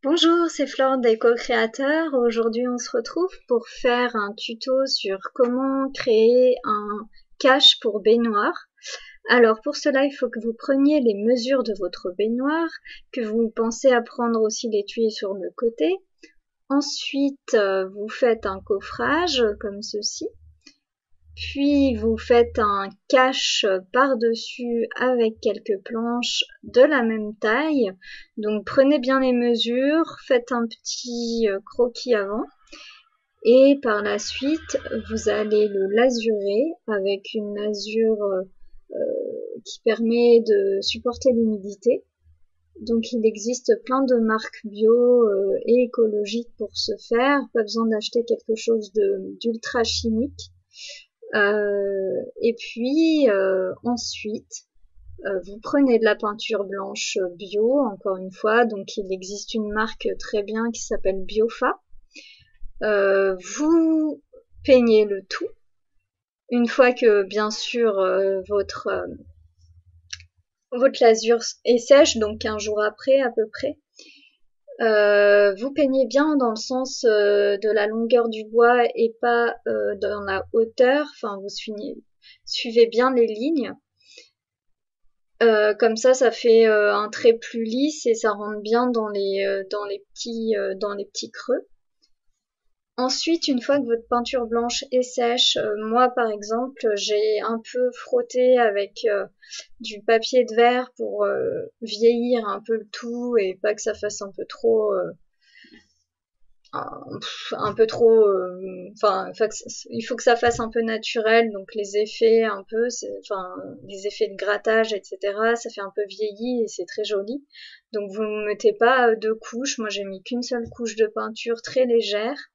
Bonjour, c'est Flore d'Eco-Créateur. Aujourd'hui, on se retrouve pour faire un tuto sur comment créer un cache pour baignoire. Alors pour cela, il faut que vous preniez les mesures de votre baignoire, que vous pensez à prendre aussi l'étui sur le côté. Ensuite, vous faites un coffrage comme ceci. Puis vous faites un cache par-dessus avec quelques planches de la même taille. Donc prenez bien les mesures, faites un petit croquis avant. Et par la suite, vous allez le lasurer avec une lasure qui permet de supporter l'humidité. Donc il existe plein de marques bio et écologiques pour ce faire. Pas besoin d'acheter quelque chose d'ultra chimique. Et puis ensuite, vous prenez de la peinture blanche bio, encore une fois, donc il existe une marque très bien qui s'appelle Biofa. Vous peignez le tout. Une fois que, bien sûr, votre lasure est sèche, donc un jour après à peu près, vous peignez bien dans le sens de la longueur du bois et pas dans la hauteur. Enfin, vous suivez bien les lignes. Comme ça fait un trait plus lisse et ça rentre bien dans les petits creux. Ensuite, une fois que votre peinture blanche est sèche, moi par exemple, j'ai un peu frotté avec du papier de verre pour vieillir un peu le tout et pas que ça fasse un peu trop il faut que ça fasse un peu naturel, donc les effets un peu, les effets de grattage, etc. Ça fait un peu vieilli et c'est très joli. Donc vous ne mettez pas deux couches. Moi j'ai mis qu'une seule couche de peinture très légère.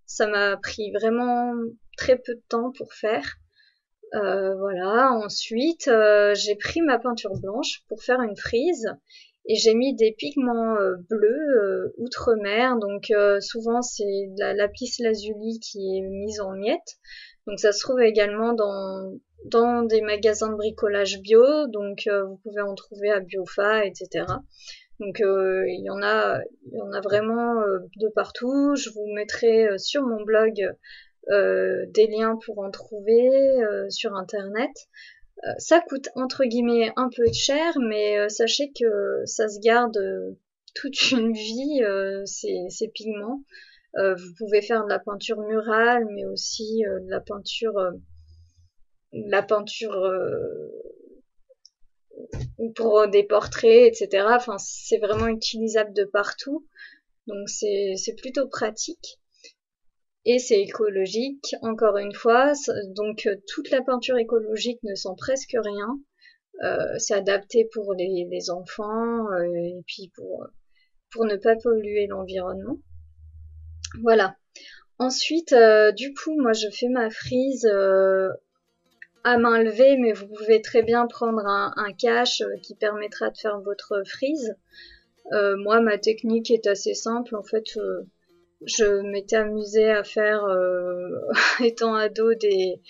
Ça m'a pris vraiment très peu de temps pour faire. Voilà. Ensuite, j'ai pris ma peinture blanche pour faire une frise et j'ai mis des pigments bleus outre-mer. Donc souvent c'est de la lapis lazuli qui est mise en miettes. Donc ça se trouve également dans des magasins de bricolage bio. Donc vous pouvez en trouver à Biofa, etc. Donc il y en a vraiment de partout. Je vous mettrai sur mon blog des liens pour en trouver sur internet. Ça coûte entre guillemets un peu cher, mais sachez que ça se garde toute une vie, ces pigments. Vous pouvez faire de la peinture murale, mais aussi de la peinture pour des portraits, etc. Enfin, c'est vraiment utilisable de partout. Donc c'est plutôt pratique. Et c'est écologique, encore une fois. Donc toute la peinture écologique ne sent presque rien. C'est adapté pour les enfants et puis pour ne pas polluer l'environnement. Voilà. Ensuite, du coup, moi je fais ma frise à main levée, mais vous pouvez très bien prendre un cache qui permettra de faire votre frise. Moi, ma technique est assez simple. En fait, je m'étais amusée à faire, étant ado, des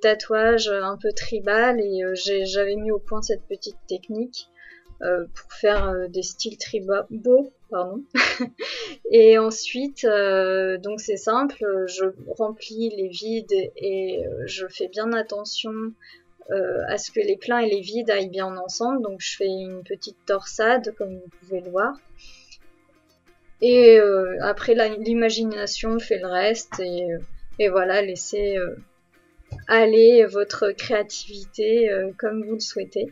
tatouages un peu tribal et j'avais mis au point cette petite technique pour faire des styles tribaux, pardon. Et ensuite, donc c'est simple, je remplis les vides et je fais bien attention à ce que les pleins et les vides aillent bien ensemble. Donc je fais une petite torsade comme vous pouvez le voir. Et après l'imagination fait le reste et voilà, laissez aller votre créativité comme vous le souhaitez.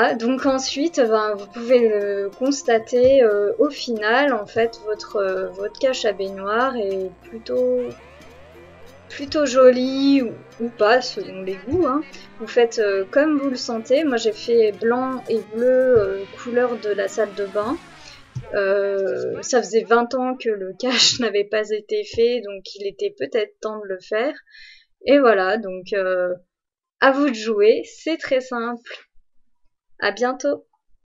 voilà, donc ensuite, ben, vous pouvez le constater au final, en fait, votre cache à baignoire est plutôt jolie ou pas, selon les goûts, hein. Vous faites comme vous le sentez. Moi, j'ai fait blanc et bleu, couleur de la salle de bain. Ça faisait 20 ans que le cache n'avait pas été fait, donc il était peut-être temps de le faire. Et voilà, donc à vous de jouer, c'est très simple. À bientôt.